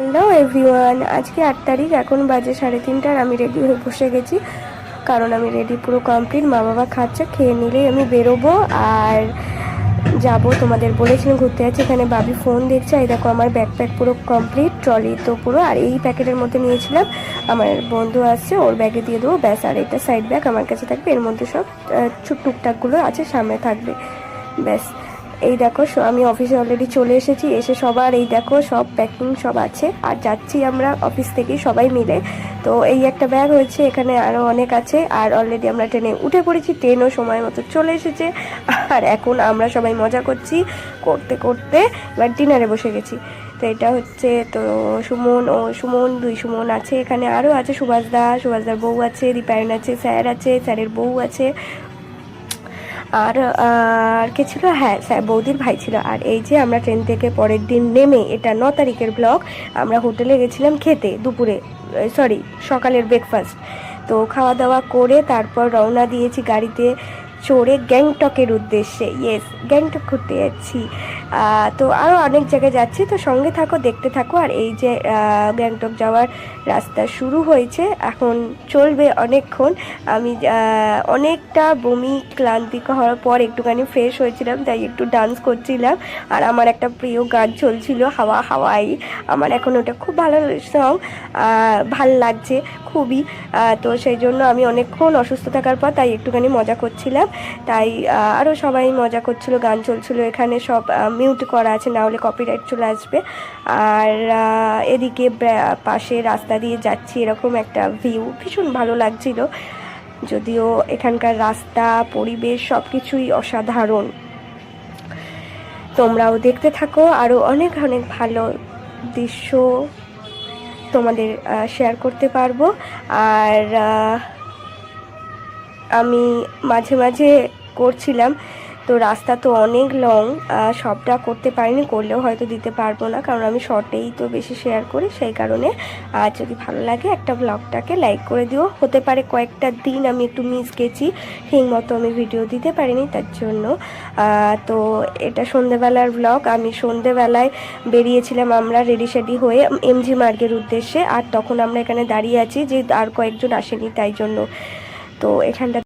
Hello everyone, আজকে 8 তারিখ, এখন বাজে 3:30। আমি রেডি হয়ে বসে গেছি, কারণ আমি রেডি পুরো কমপ্লিট। মা বাবা খাচ্ছে, খেয়ে নিলেই আমি বেরোবো আর যাব। তোমাদের বলেছিলাম ঘুরতে যাচ্ছি। এখানে বাবি ফোন দেখছে। এই দেখো আমার ব্যাকপ্যাক পুরো কমপ্লিট, ট্রলি তো পুরো। আর এই প্যাকেটের মধ্যে নিয়েছিলাম, আমার বন্ধু আসছে, ওর ব্যাগে দিয়ে দেবো ব্যাস। আর এটা সাইড ব্যাগ আমার কাছে থাকবে, এর মধ্যে সব টুকটাকগুলো আছে, সামনে থাকবে ব্যাস। এই দেখো আমি অফিসে অলরেডি চলে এসেছি, এসে সবার এই দেখো সব প্যাকিং সব আছে। আর যাচ্ছি আমরা অফিস থেকে সবাই মিলে। তো এই একটা ব্যাগ হয়েছে, এখানে আরও অনেক আছে। আর অলরেডি আমরা ট্রেনে উঠে পড়েছি, ট্রেনও সময় মতো চলে এসেছে। আর এখন আমরা সবাই মজা করছি, করতে করতে এবার ডিনারে বসে গেছি। তো এটা হচ্ছে তো সুমন 2 সুমন আছে, এখানে আরও আছে সুভাষদার বউ আছে, দীপায়ন আছে, স্যার আছে, স্যারের বউ আছে, আর আর কে ছিল, হ্যাঁ স্যার বৌদির ভাই ছিল। আর এই যে আমরা ট্রেন থেকে পরের দিন নেমে, এটা 9 তারিখের ব্লগ, আমরা হোটেলে গেছিলাম খেতে দুপুরে, সকালের ব্রেকফাস্ট। তো খাওয়া দাওয়া করে তারপর রওনা দিয়েছি গাড়িতে চড়ে গ্যাংটকের উদ্দেশ্যে। ইয়েস, গ্যাংটক ঘুরতে যাচ্ছি। তো আরও অনেক জায়গায় যাচ্ছি, তো সঙ্গে থাকো, দেখতে থাকো। আর এই যে গ্যাংটক যাওয়ার রাস্তা শুরু হয়েছে, এখন চলবে অনেকক্ষণ। আমি অনেকটা বমি ক্লান্তি হওয়ার পর একটুখানি ফ্রেশ হয়েছিলাম, তাই একটু ডান্স করছিলাম। আর আমার একটা প্রিয় গান চলছিল, হাওয়া হাওয়াই। আমার এখন ওটা খুব ভালো সং, ভাল লাগছে খুবই। তো সেই জন্য আমি অনেকক্ষণ অসুস্থ থাকার পর তাই একটুখানি মজা করছিলাম। তাই আরও সবাই মজা করছিল, গান চলছিল। এখানে সব মিউট করা আছে, না হলে কপিরাইট চলে আসবে। আর এদিকে পাশে রাস্তা দিয়ে যাচ্ছি, এরকম একটা ভিউ ভীষণ ভালো লাগছিল। যদিও এখানকার রাস্তা, পরিবেশ সব কিছুই অসাধারণ। তোমরাও দেখতে থাকো, আরও অনেক অনেক ভালো দৃশ্য তোমাদের শেয়ার করতে পারবো। আর আমি মাঝে মাঝে করছিলাম, তো রাস্তা তো অনেক লং, সবটা করতে পারিনি, করলেও হয়তো দিতে পারবো না, কারণ আমি শর্টেই তো বেশি শেয়ার করি, সেই কারণে। আর যদি ভালো লাগে একটা ব্লগটাকে লাইক করে দিও। হতে পারে কয়েকটা দিন আমি একটু মিস গেছি, ঠিক মতো আমি ভিডিও দিতে পারিনি, তার জন্য। তো এটা সন্ধেবেলার ব্লগ। আমি সন্ধেবেলায় বেরিয়েছিলাম আমরা রেডি সেডি হয়ে এমজি মার্গের উদ্দেশ্যে। আর তখন আমরা এখানে দাঁড়িয়ে আছি যে আর কয়েকজন আসেনি, তাই জন্য। তো এখানটা